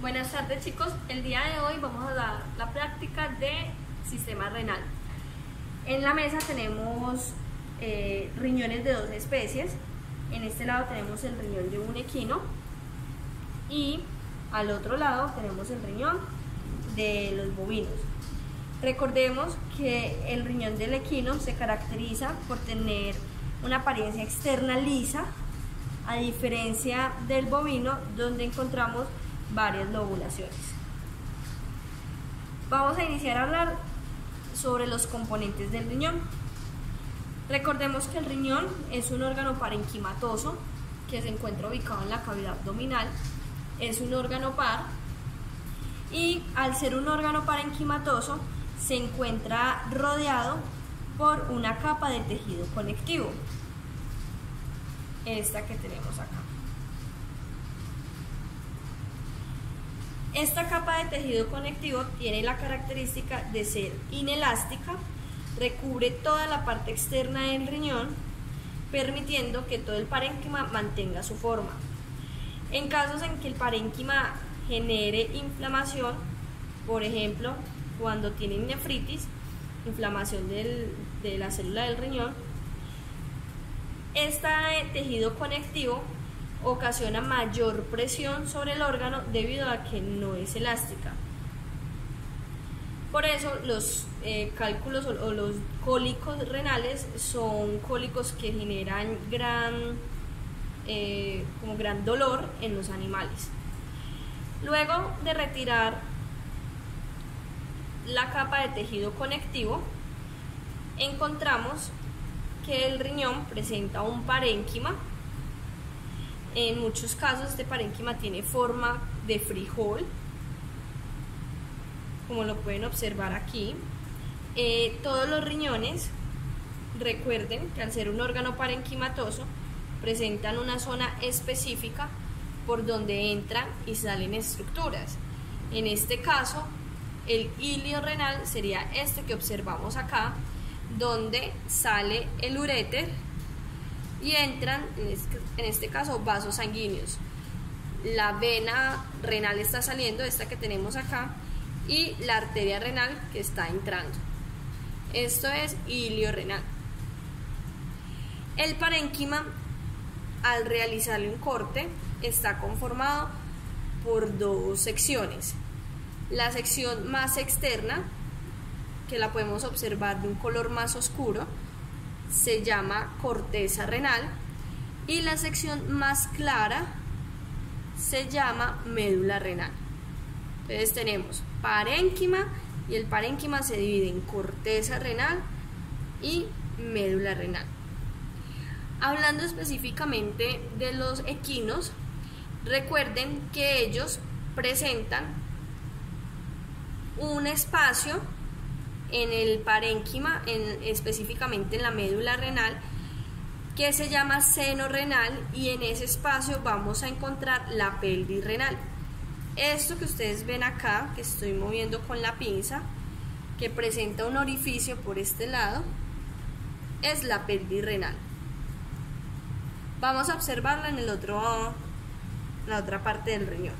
Buenas tardes, chicos, el día de hoy vamos a dar la práctica de sistema renal. En la mesa tenemos riñones de dos especies. En este lado tenemos el riñón de un equino y al otro lado tenemos el riñón de los bovinos. Recordemos que el riñón del equino se caracteriza por tener una apariencia externa lisa, a diferencia del bovino, donde encontramos varias lobulaciones. Vamos a iniciar a hablar sobre los componentes del riñón. Recordemos que el riñón es un órgano parenquimatoso que se encuentra ubicado en la cavidad abdominal. Es un órgano par y al ser un órgano parenquimatoso se encuentra rodeado por una capa de tejido conectivo, esta que tenemos acá. Esta capa de tejido conectivo tiene la característica de ser inelástica, recubre toda la parte externa del riñón, permitiendo que todo el parénquima mantenga su forma. En casos en que el parénquima genere inflamación, por ejemplo, cuando tienen nefritis, inflamación de la célula del riñón, este tejido conectivo ocasiona mayor presión sobre el órgano debido a que no es elástica. Por eso los cálculos o los cólicos renales son cólicos que generan gran dolor en los animales. Luego de retirar la capa de tejido conectivo, encontramos que el riñón presenta un parénquima. En muchos casos este parénquima tiene forma de frijol, como lo pueden observar aquí. Todos los riñones, recuerden que al ser un órgano parenquimatoso, presentan una zona específica por donde entran y salen estructuras. En este caso, el hilio renal sería este que observamos acá, donde sale el uréter y entran, en este caso, vasos sanguíneos. La vena renal está saliendo, esta que tenemos acá, y la arteria renal que está entrando. Esto es hilio renal. El parénquima, al realizarle un corte, está conformado por dos secciones. La sección más externa, que la podemos observar de un color más oscuro, se llama corteza renal, y la sección más clara se llama médula renal. Entonces tenemos parénquima y el parénquima se divide en corteza renal y médula renal. Hablando específicamente de los equinos, recuerden que ellos presentan un espacio en el parénquima, específicamente en la médula renal, que se llama seno renal, y en ese espacio vamos a encontrar la pelvis renal. Esto que ustedes ven acá, que estoy moviendo con la pinza, que presenta un orificio por este lado, es la pelvis renal. Vamos a observarla en la otra parte del riñón.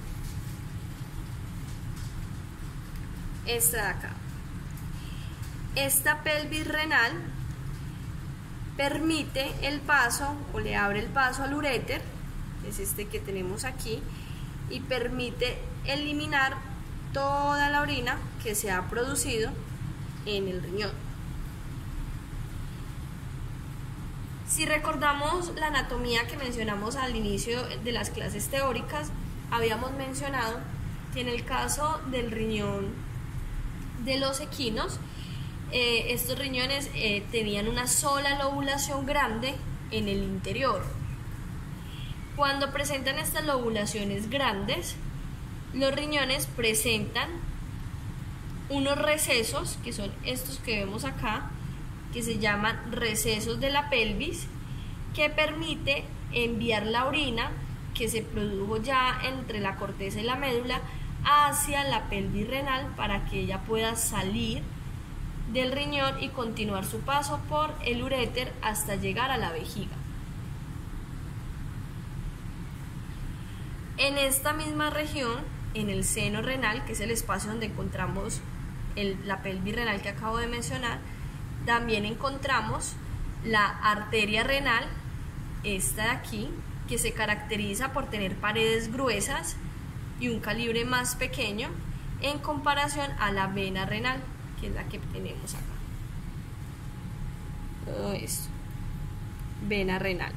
Esta de acá. Esta pelvis renal permite el paso, o le abre el paso al uréter, es este que tenemos aquí, y permite eliminar toda la orina que se ha producido en el riñón. Si recordamos la anatomía que mencionamos al inicio de las clases teóricas, habíamos mencionado que en el caso del riñón de los equinos, estos riñones tenían una sola lobulación grande en el interior. Cuando presentan estas lobulaciones grandes, los riñones presentan unos recesos, que son estos que vemos acá, que se llaman recesos de la pelvis, que permite enviar la orina que se produjo ya entre la corteza y la médula hacia la pelvis renal para que ella pueda salir del riñón y continuar su paso por el uréter hasta llegar a la vejiga. En esta misma región en el seno renal, que es el espacio donde encontramos la pelvis renal que acabo de mencionar, también encontramos la arteria renal, esta de aquí, que se caracteriza por tener paredes gruesas y un calibre más pequeño en comparación a la vena renal, que es la que tenemos acá. Todo esto, vena renal.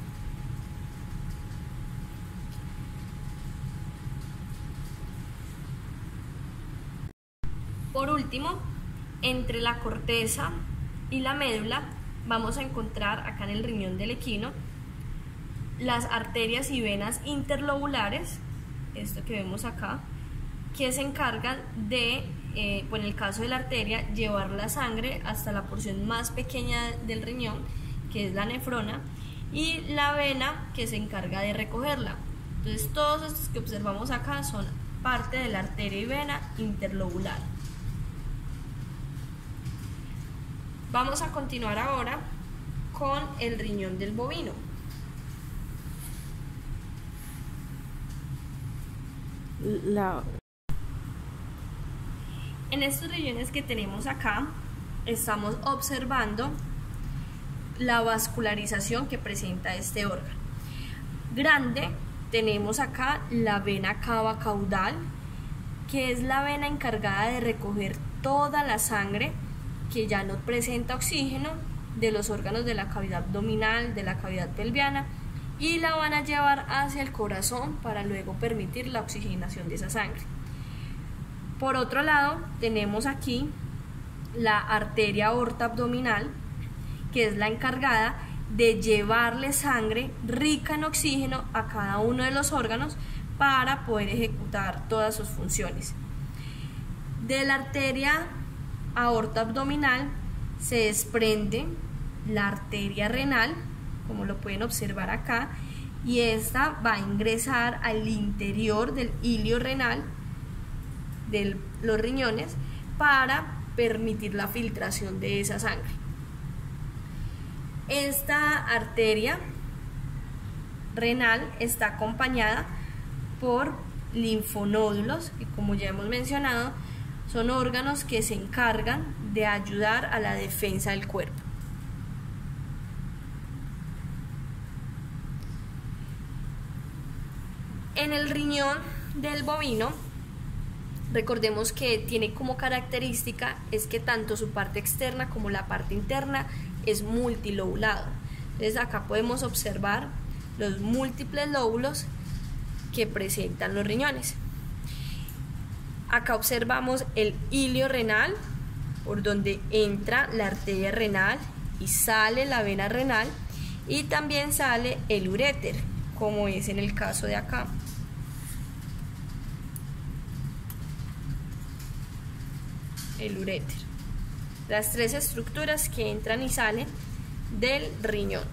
Por último, entre la corteza y la médula vamos a encontrar acá en el riñón del equino las arterias y venas interlobulares, esto que vemos acá, que se encargan de, en el caso de la arteria, llevar la sangre hasta la porción más pequeña del riñón, que es la nefrona, y la vena, que se encarga de recogerla. Entonces todos estos que observamos acá son parte de la arteria y vena interlobular. Vamos a continuar ahora con el riñón del bovino. En estos riñones que tenemos acá, estamos observando la vascularización que presenta este órgano. Grande, tenemos acá la vena cava caudal, que es la vena encargada de recoger toda la sangre que ya no presenta oxígeno de los órganos de la cavidad abdominal, de la cavidad pelviana, y la van a llevar hacia el corazón para luego permitir la oxigenación de esa sangre. Por otro lado, tenemos aquí la arteria aorta abdominal, que es la encargada de llevarle sangre rica en oxígeno a cada uno de los órganos para poder ejecutar todas sus funciones. De la arteria aorta abdominal se desprende la arteria renal, como lo pueden observar acá, y esta va a ingresar al interior del hilio renal de los riñones para permitir la filtración de esa sangre. Esta arteria renal está acompañada por linfonódulos, que como ya hemos mencionado, son órganos que se encargan de ayudar a la defensa del cuerpo. En el riñón del bovino, recordemos que tiene como característica es que tanto su parte externa como la parte interna es multilobulado. Entonces acá podemos observar los múltiples lóbulos que presentan los riñones. Acá observamos el hilio renal, por donde entra la arteria renal y sale la vena renal, y también sale el uréter, como es en el caso de acá. El uréter. Las tres estructuras que entran y salen del riñón.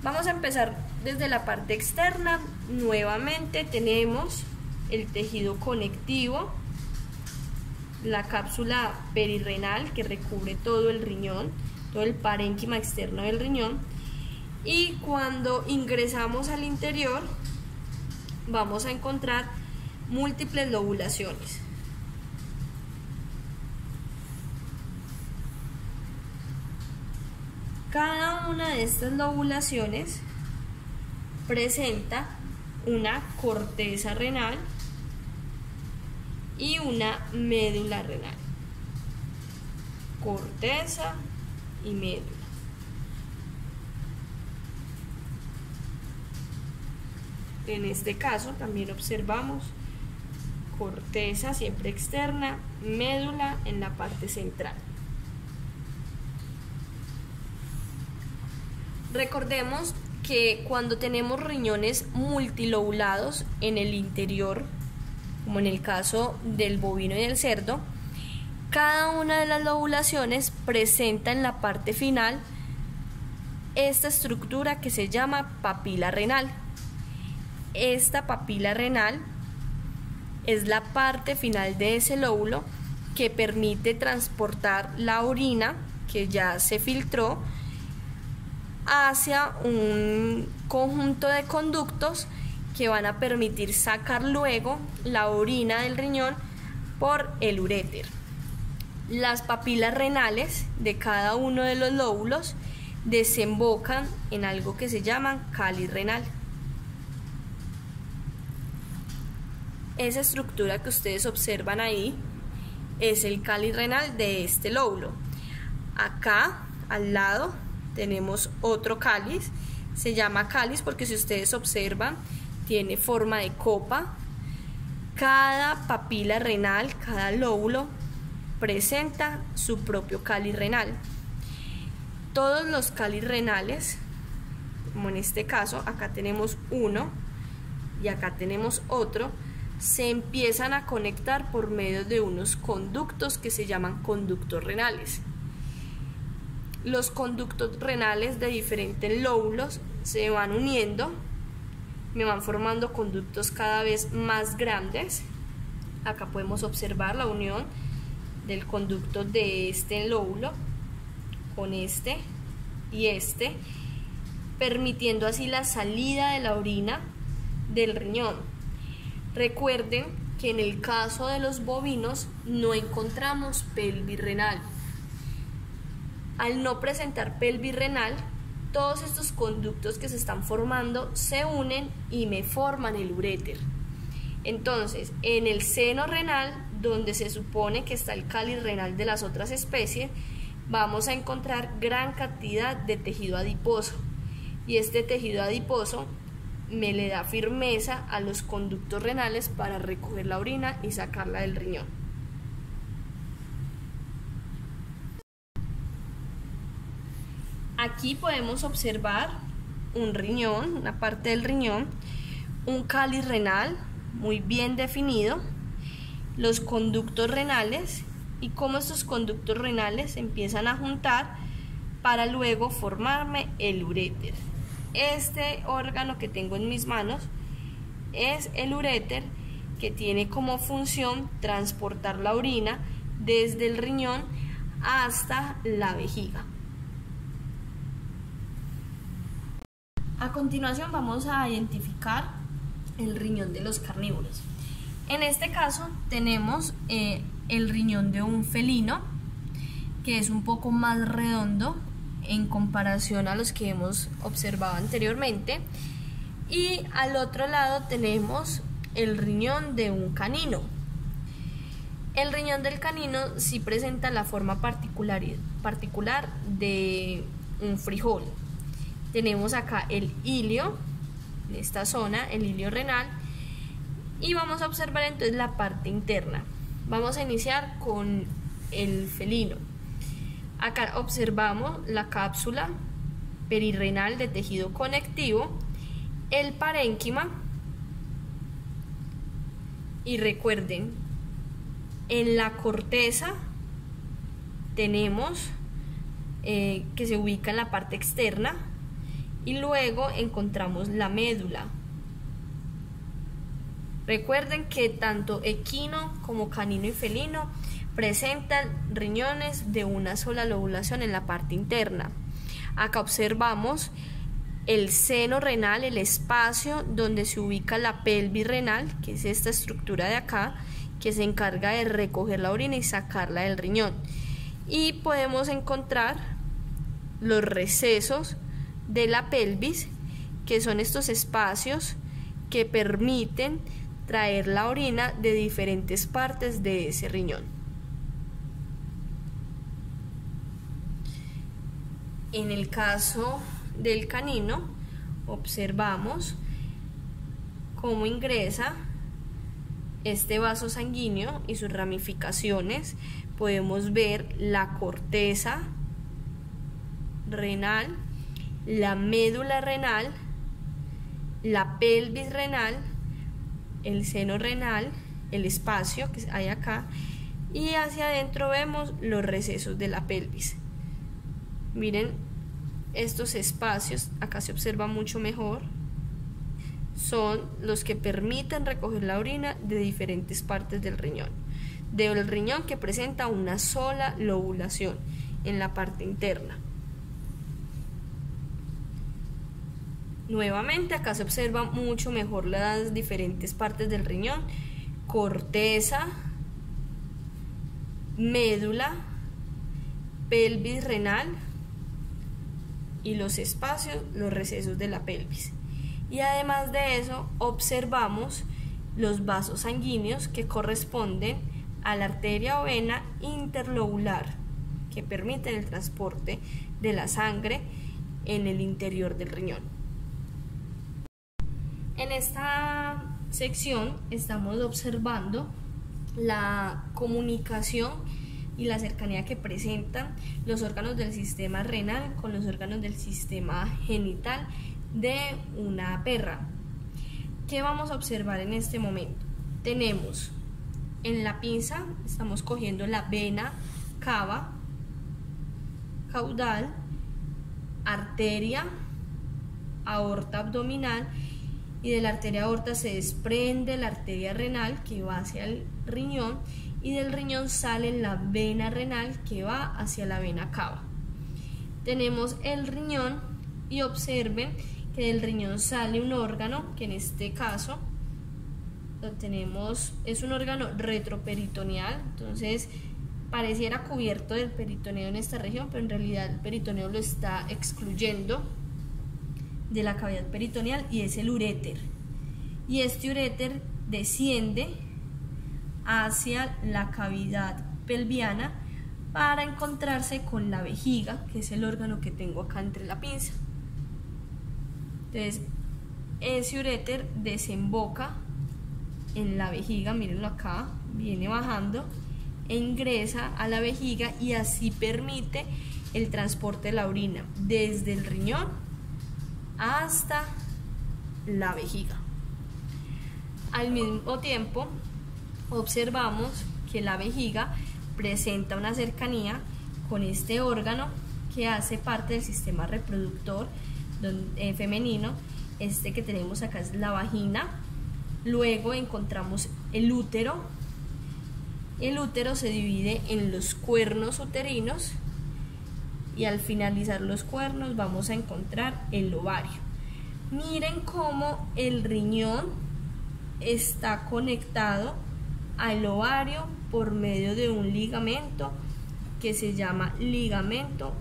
Vamos a empezar desde la parte externa. Nuevamente tenemos el tejido conectivo, la cápsula perirrenal que recubre todo el riñón, todo el parénquima externo del riñón, y cuando ingresamos al interior vamos a encontrar múltiples lobulaciones. Cada una de estas lobulaciones presenta una corteza renal y una médula renal. Corteza y médula. En este caso también observamos corteza siempre externa, médula en la parte central. Recordemos que cuando tenemos riñones multilobulados en el interior, como en el caso del bovino y del cerdo, cada una de las lobulaciones presenta en la parte final esta estructura que se llama papila renal. Esta papila renal es la parte final de ese lóbulo que permite transportar la orina que ya se filtró hacia un conjunto de conductos que van a permitir sacar luego la orina del riñón por el uréter. Las papilas renales de cada uno de los lóbulos desembocan en algo que se llama cáliz renal. Esa estructura que ustedes observan ahí es el cáliz renal de este lóbulo. Acá al lado tenemos otro cáliz, se llama cáliz porque si ustedes observan tiene forma de copa. Cada papila renal, cada lóbulo presenta su propio cáliz renal. Todos los cáliz renales, como en este caso, acá tenemos uno y acá tenemos otro, se empiezan a conectar por medio de unos conductos que se llaman conductos renales. Los conductos renales de diferentes lóbulos se van uniendo, me van formando conductos cada vez más grandes. Acá podemos observar la unión del conducto de este lóbulo con este y este, permitiendo así la salida de la orina del riñón. Recuerden que en el caso de los bovinos no encontramos pelvis renal. Al no presentar pelvis renal, todos estos conductos que se están formando se unen y me forman el uréter. Entonces, en el seno renal, donde se supone que está el cáliz renal de las otras especies, vamos a encontrar gran cantidad de tejido adiposo. Y este tejido adiposo me le da firmeza a los conductos renales para recoger la orina y sacarla del riñón. Aquí podemos observar un riñón, una parte del riñón, un cáliz renal muy bien definido, los conductos renales y cómo estos conductos renales se empiezan a juntar para luego formarme el uréter. Este órgano que tengo en mis manos es el uréter, que tiene como función transportar la orina desde el riñón hasta la vejiga. A continuación vamos a identificar el riñón de los carnívoros. En este caso tenemos el riñón de un felino, que es un poco más redondo en comparación a los que hemos observado anteriormente, y al otro lado tenemos el riñón de un canino. El riñón del canino sí presenta la forma particular de un frijol. Tenemos acá el ilio, en esta zona, el ilio renal, y vamos a observar entonces la parte interna. Vamos a iniciar con el felino. Acá observamos la cápsula perirrenal de tejido conectivo, el parénquima, y recuerden, en la corteza tenemos que se ubica en la parte externa, y luego encontramos la médula. Recuerden que tanto equino como canino y felino presentan riñones de una sola lobulación en la parte interna. Acá observamos el seno renal, el espacio donde se ubica la pelvis renal, que es esta estructura de acá, que se encarga de recoger la orina y sacarla del riñón. Y podemos encontrar los recesos de la pelvis, que son estos espacios que permiten traer la orina de diferentes partes de ese riñón. En el caso del canino, observamos cómo ingresa este vaso sanguíneo y sus ramificaciones. Podemos ver la corteza renal, la médula renal, la pelvis renal, el seno renal, el espacio que hay acá, y hacia adentro vemos los recesos de la pelvis. Miren estos espacios, acá se observa mucho mejor, son los que permiten recoger la orina de diferentes partes del riñón que presenta una sola lobulación en la parte interna. Nuevamente acá se observa mucho mejor las diferentes partes del riñón: corteza, médula, pelvis renal y los espacios, los recesos de la pelvis. Y además de eso observamos los vasos sanguíneos que corresponden a la arteria o vena interlobular, que permiten el transporte de la sangre en el interior del riñón. En esta sección estamos observando la comunicación y la cercanía que presentan los órganos del sistema renal con los órganos del sistema genital de una perra. ¿Qué vamos a observar en este momento? Tenemos en la pinza, estamos cogiendo la vena cava, caudal, arteria, aorta abdominal, y de la arteria aorta se desprende la arteria renal que va hacia el riñón, y del riñón sale la vena renal que va hacia la vena cava. Tenemos el riñón y observen que del riñón sale un órgano que en este caso lo tenemos, es un órgano retroperitoneal, entonces pareciera cubierto del peritoneo en esta región, pero en realidad el peritoneo lo está excluyendo de la cavidad peritoneal, y es el uréter. Y este uréter desciende hacia la cavidad pelviana para encontrarse con la vejiga, que es el órgano que tengo acá entre la pinza. Entonces ese uréter desemboca en la vejiga, mírenlo acá, viene bajando e ingresa a la vejiga, y así permite el transporte de la orina desde el riñón hasta la vejiga. Al mismo tiempo observamos que la vejiga presenta una cercanía con este órgano que hace parte del sistema reproductor femenino. Este que tenemos acá es la vagina. Luego encontramos el útero. El útero se divide en los cuernos uterinos, y al finalizar los cuernos vamos a encontrar el ovario. Miren cómo el riñón está conectado al ovario por medio de un ligamento que se llama ligamento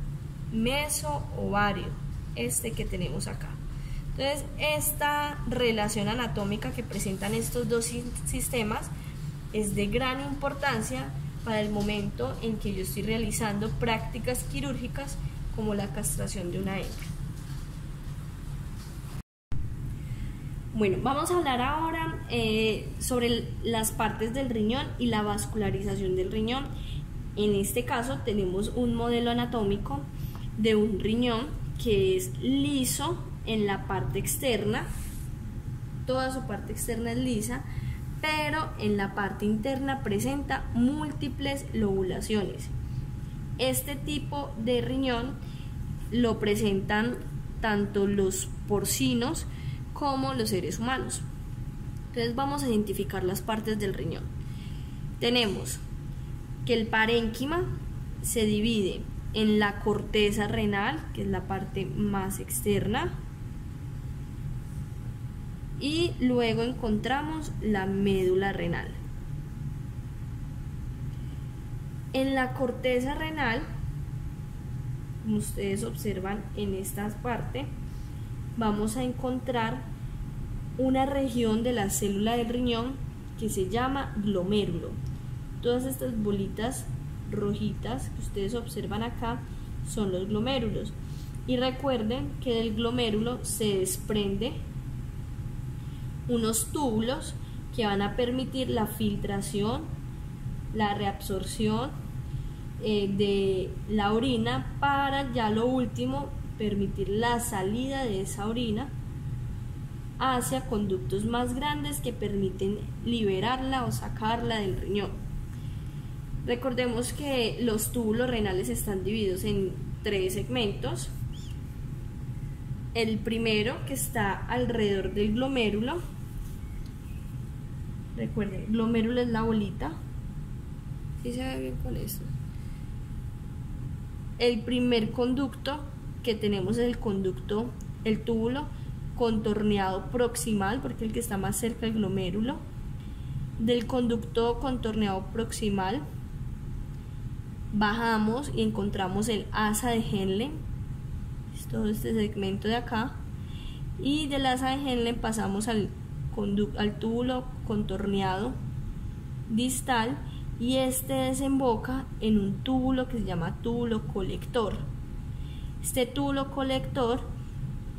mesoovario, este que tenemos acá. Entonces, esta relación anatómica que presentan estos dos sistemas es de gran importancia para el momento en que yo estoy realizando prácticas quirúrgicas como la castración de una hembra. Bueno, vamos a hablar ahora sobre las partes del riñón y la vascularización del riñón. En este caso tenemos un modelo anatómico de un riñón que es liso en la parte externa, toda su parte externa es lisa, pero en la parte interna presenta múltiples lobulaciones. Este tipo de riñón lo presentan tanto los porcinos como los seres humanos. Entonces vamos a identificar las partes del riñón. Tenemos que el parénquima se divide en la corteza renal, que es la parte más externa, y luego encontramos la médula renal. En la corteza renal, como ustedes observan en esta parte, vamos a encontrar una región de la célula del riñón que se llama glomérulo. Todas estas bolitas rojitas que ustedes observan acá son los glomérulos, y recuerden que del glomérulo se desprende unos túbulos que van a permitir la filtración, la reabsorción de la orina, para ya lo último permitir la salida de esa orina hacia conductos más grandes que permiten liberarla o sacarla del riñón. Recordemos que los túbulos renales están divididos en 3 segmentos. El primero, que está alrededor del glomérulo, recuerden, glomérulo es la bolita, ¿sí se ve bien con esto? El primer conducto que tenemos es el túbulo contorneado proximal, porque es el que está más cerca del glomérulo. Del conducto contorneado proximal bajamos y encontramos el asa de Henle, todo este segmento de acá, y del asa de Henle pasamos al túbulo contorneado distal, y este desemboca en un túbulo que se llama túbulo colector. Este túbulo colector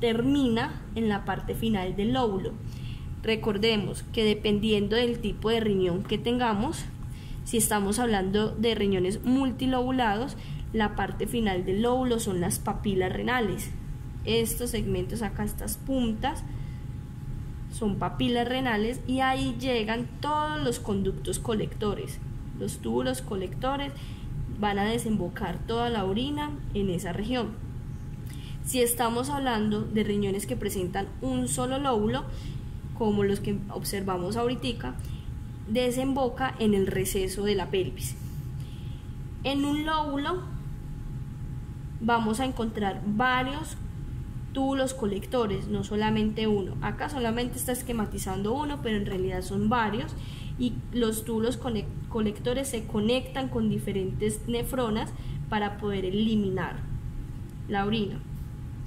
termina en la parte final del lóbulo. Recordemos que dependiendo del tipo de riñón que tengamos, si estamos hablando de riñones multilobulados, la parte final del lóbulo son las papilas renales. Estos segmentos acá, estas puntas, son papilas renales, y ahí llegan todos los conductos colectores. Los túbulos colectores van a desembocar toda la orina en esa región. Si estamos hablando de riñones que presentan un solo lóbulo, como los que observamos ahorita, desemboca en el receso de la pelvis. En un lóbulo vamos a encontrar varios túbulos colectores, no solamente uno. Acá solamente está esquematizando uno, pero en realidad son varios, y los túbulos colectores se conectan con diferentes nefronas para poder eliminar la orina.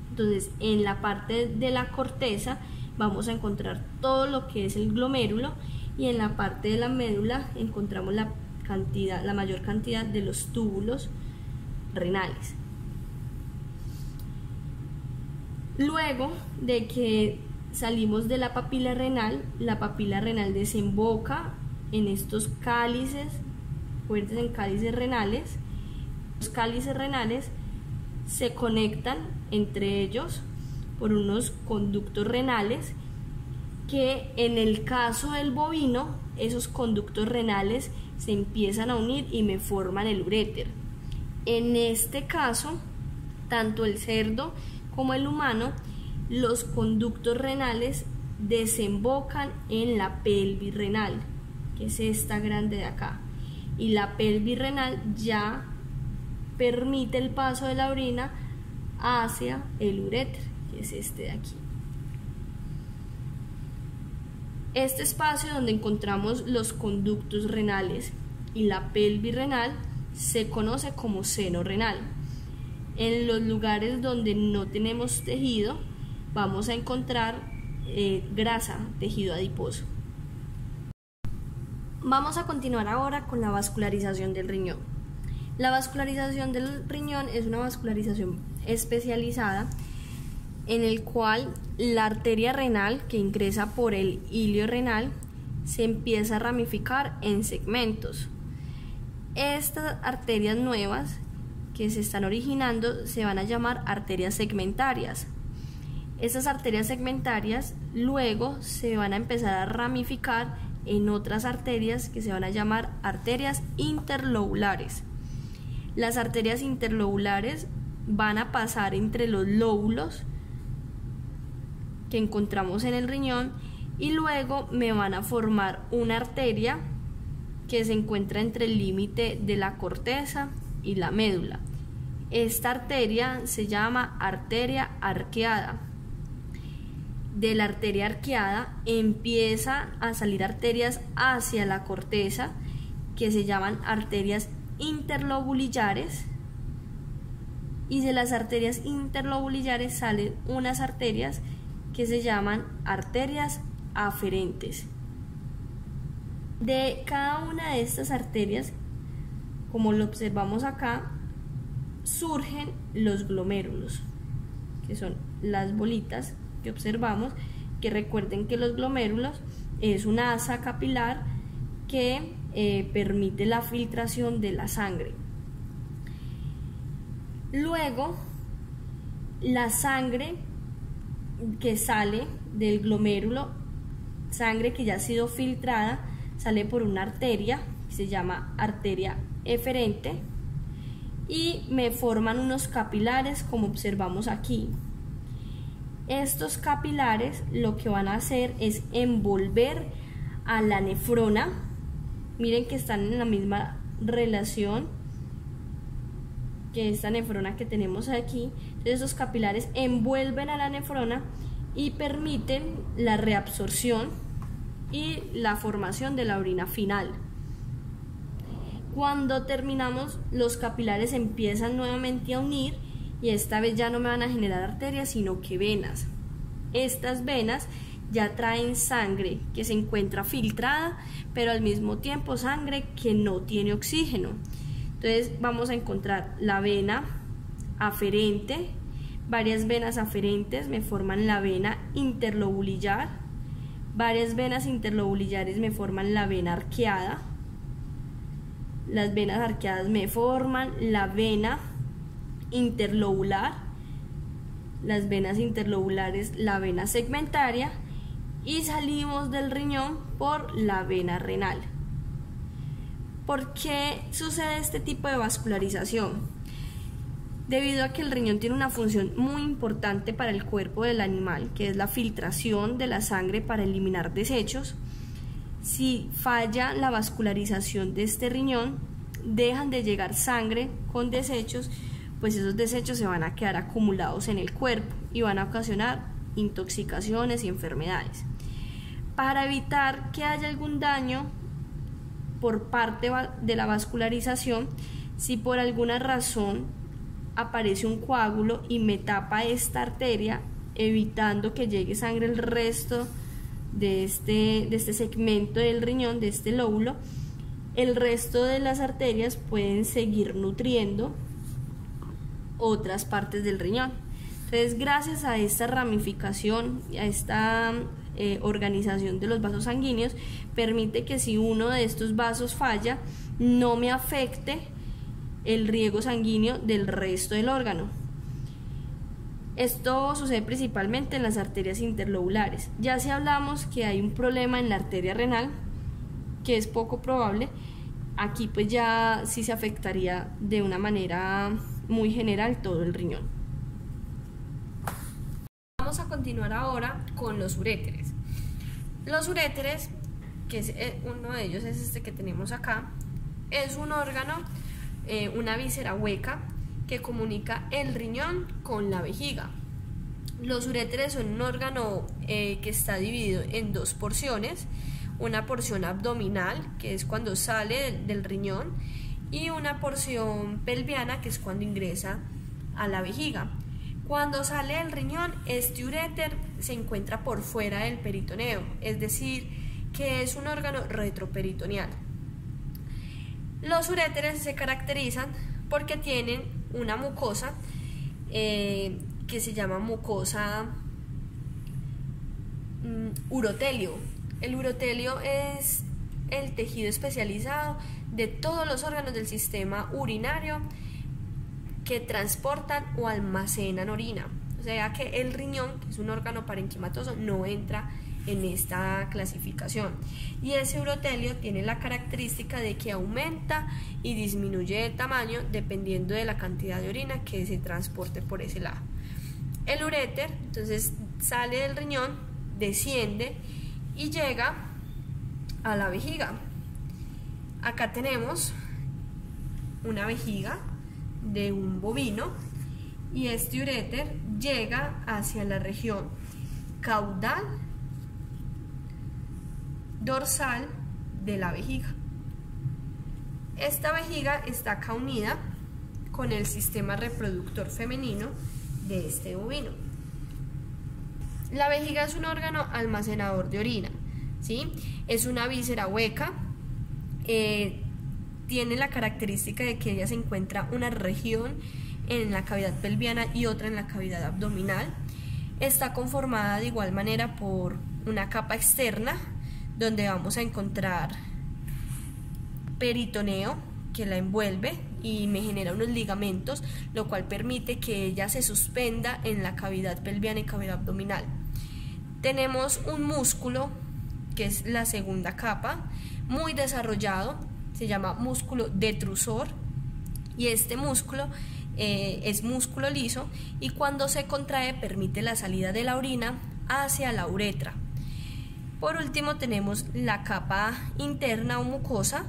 Entonces, en la parte de la corteza vamos a encontrar todo lo que es el glomérulo, y en la parte de la médula encontramos la mayor cantidad de los túbulos renales. Luego de que salimos de la papila renal desemboca en estos cálices, fuertes en cálices renales. Los cálices renales se conectan entre ellos por unos conductos renales, que en el caso del bovino, esos conductos renales se empiezan a unir y me forman el uréter. En este caso, tanto el cerdo como el humano, los conductos renales desembocan en la pelvis renal, que es esta grande de acá, y la pelvis renal ya permite el paso de la orina hacia el uréter, que es este de aquí. Este espacio donde encontramos los conductos renales y la pelvis renal se conoce como seno renal. En los lugares donde no tenemos tejido vamos a encontrar grasa, tejido adiposo. Vamos a continuar ahora con la vascularización del riñón. La vascularización del riñón es una vascularización especializada en el cual la arteria renal que ingresa por el hilio renal se empieza a ramificar en segmentos. Estas arterias nuevas que se están originando se van a llamar arterias segmentarias. Estas arterias segmentarias luego se van a empezar a ramificar en otras arterias que se van a llamar arterias interlobulares. Las arterias interlobulares van a pasar entre los lóbulos que encontramos en el riñón, y luego me van a formar una arteria que se encuentra entre el límite de la corteza y la médula. Esta arteria se llama arteria arqueada. De la arteria arqueada empieza a salir arterias hacia la corteza que se llaman arterias interlobulillares, y de las arterias interlobulillares salen unas arterias que se llaman arterias aferentes. De cada una de estas arterias, como lo observamos acá, surgen los glomérulos, que son las bolitas que observamos, que recuerden que los glomérulos es una asa capilar que permite la filtración de la sangre. Luego, la sangre que sale del glomérulo, sangre que ya ha sido filtrada, sale por una arteria que se llama arteria eferente, y me forman unos capilares como observamos aquí. Estos capilares lo que van a hacer es envolver a la nefrona. Miren que están en la misma relación que esta nefrona que tenemos aquí. Entonces, esos capilares envuelven a la nefrona y permiten la reabsorción y la formación de la orina final. Cuando terminamos, los capilares empiezan nuevamente a unir y esta vez ya no me van a generar arterias, sino que venas. Estas venas ya traen sangre que se encuentra filtrada, pero al mismo tiempo sangre que no tiene oxígeno. Entonces vamos a encontrar la vena aferente, varias venas aferentes me forman la vena interlobulillar, varias venas interlobulillares me forman la vena arqueada, las venas arqueadas me forman la vena interlobular, las venas interlobulares la vena segmentaria y salimos del riñón por la vena renal. ¿Por qué sucede este tipo de vascularización? Debido a que el riñón tiene una función muy importante para el cuerpo del animal, que es la filtración de la sangre para eliminar desechos. Si falla la vascularización de este riñón, dejan de llegar sangre con desechos, pues esos desechos se van a quedar acumulados en el cuerpo y van a ocasionar intoxicaciones y enfermedades. Para evitar que haya algún daño por parte de la vascularización, si por alguna razón aparece un coágulo y me tapa esta arteria, evitando que llegue sangre al resto de este segmento del riñón, de este lóbulo, el resto de las arterias pueden seguir nutriendo otras partes del riñón. Entonces, gracias a esta ramificación, a esta organización de los vasos sanguíneos, permite que si uno de estos vasos falla, no me afecte el riego sanguíneo del resto del órgano. Esto sucede principalmente en las arterias interlobulares. Ya si hablamos que hay un problema en la arteria renal, que es poco probable, aquí pues ya sí se afectaría de una manera muy general todo el riñón. Vamos a continuar ahora con los uréteres. Los uréteres, que es, uno de ellos es este que tenemos acá, es un órgano, una víscera hueca que comunica el riñón con la vejiga. Los uréteres son un órgano que está dividido en dos porciones, una porción abdominal, que es cuando sale del riñón, y una porción pelviana, que es cuando ingresa a la vejiga. Cuando sale del riñón, este uréter se encuentra por fuera del peritoneo, es decir, que es un órgano retroperitoneal. Los uréteres se caracterizan porque tienen una mucosa que se llama mucosa urotelio. El urotelio es el tejido especializado de todos los órganos del sistema urinario que transportan o almacenan orina. O sea que el riñón, que es un órgano parenquimatoso, no entra en esta clasificación. Y ese urotelio tiene la característica de que aumenta y disminuye de tamaño dependiendo de la cantidad de orina que se transporte por ese lado. El uréter entonces sale del riñón, desciende y llega a la vejiga. Acá tenemos una vejiga de un bovino y este uréter llega hacia la región caudal dorsal de la vejiga. Esta vejiga está acá unida con el sistema reproductor femenino de este bovino. La vejiga es un órgano almacenador de orina, ¿sí? Es una víscera hueca, tiene la característica de que ella se encuentra una región en la cavidad pelviana y otra en la cavidad abdominal. Está conformada de igual manera por una capa externa donde vamos a encontrar peritoneo que la envuelve y me genera unos ligamentos, lo cual permite que ella se suspenda en la cavidad pelviana y cavidad abdominal. Tenemos un músculo que es la segunda capa, muy desarrollado, se llama músculo detrusor, y este músculo es músculo liso y cuando se contrae permite la salida de la orina hacia la uretra. Por último tenemos la capa interna o mucosa,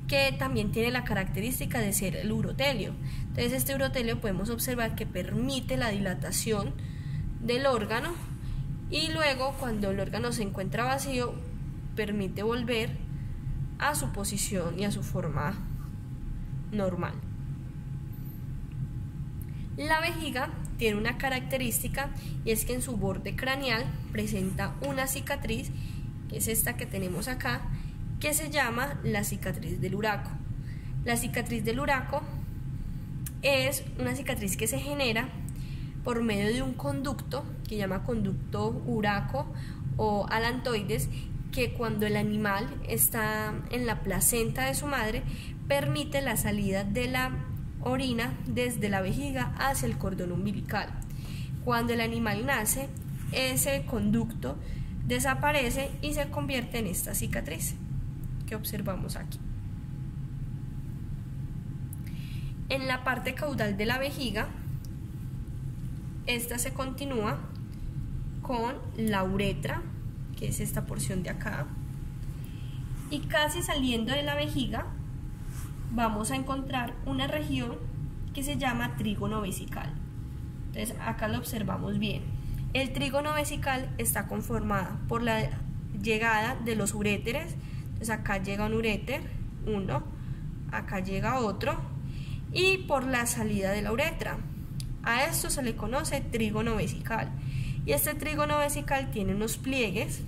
que también tiene la característica de ser el urotelio. Entonces este urotelio podemos observar que permite la dilatación del órgano y luego cuando el órgano se encuentra vacío permite volver a su posición y a su forma normal. La vejiga tiene una característica y es que en su borde craneal presenta una cicatriz, que es esta que tenemos acá, que se llama la cicatriz del uraco. La cicatriz del uraco es una cicatriz que se genera por medio de un conducto que se llama conducto uraco o alantoides, que cuando el animal está en la placenta de su madre permite la salida de la orina desde la vejiga hacia el cordón umbilical. Cuando el animal nace, ese conducto desaparece y se convierte en esta cicatriz que observamos aquí. En la parte caudal de la vejiga, esta se continúa con la uretra, que es esta porción de acá, y casi saliendo de la vejiga vamos a encontrar una región que se llama trígono vesical. Entonces acá lo observamos bien. El trígono vesical está conformado por la llegada de los uréteres. Entonces acá llega un uréter, uno, acá llega otro, y por la salida de la uretra. A esto se le conoce trígono vesical, y este trígono vesical tiene unos pliegues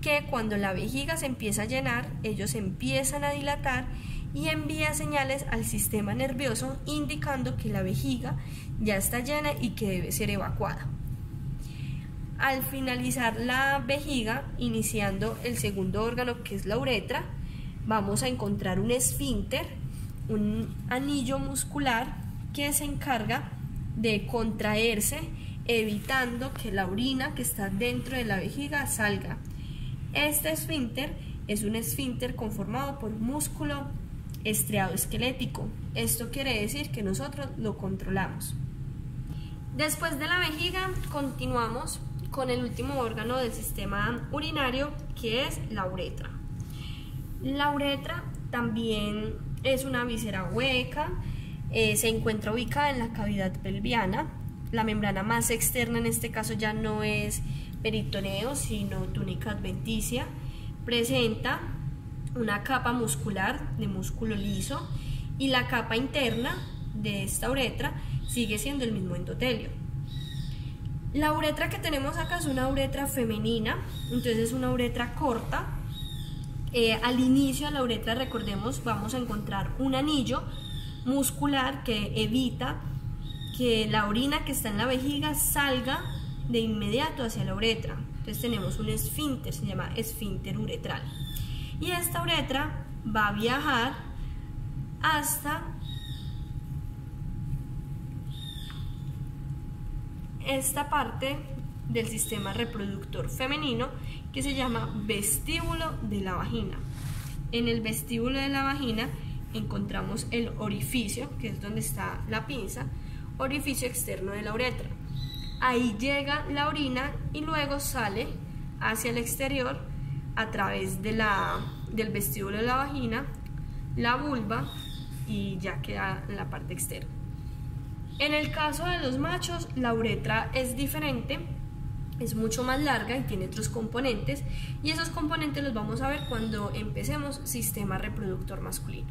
que cuando la vejiga se empieza a llenar, ellos empiezan a dilatar y envía señales al sistema nervioso indicando que la vejiga ya está llena y que debe ser evacuada. Al finalizar la vejiga, iniciando el segundo órgano, que es la uretra, vamos a encontrar un esfínter, un anillo muscular que se encarga de contraerse, evitando que la orina que está dentro de la vejiga salga. Este esfínter es un esfínter conformado por músculo estriado esquelético. Esto quiere decir que nosotros lo controlamos. Después de la vejiga continuamos con el último órgano del sistema urinario, que es la uretra. La uretra también es una víscera hueca, se encuentra ubicada en la cavidad pelviana. La membrana más externa en este caso ya no es peritoneo, sino túnica adventicia. Presenta una capa muscular de músculo liso y la capa interna de esta uretra sigue siendo el mismo endotelio. La uretra que tenemos acá es una uretra femenina, entonces es una uretra corta. Al inicio de la uretra, recordemos, vamos a encontrar un anillo muscular que evita que la orina que está en la vejiga salga de inmediato hacia la uretra. Entonces tenemos un esfínter, se llama esfínter uretral. Y esta uretra va a viajar hasta esta parte del sistema reproductor femenino que se llama vestíbulo de la vagina. En el vestíbulo de la vagina encontramos el orificio, que es donde está la pinza, orificio externo de la uretra. Ahí llega la orina y luego sale hacia el exterior a través de del vestíbulo de la vagina, la vulva, y ya queda en la parte externa. En el caso de los machos, la uretra es diferente, es mucho más larga y tiene otros componentes, y esos componentes los vamos a ver cuando empecemos sistema reproductor masculino.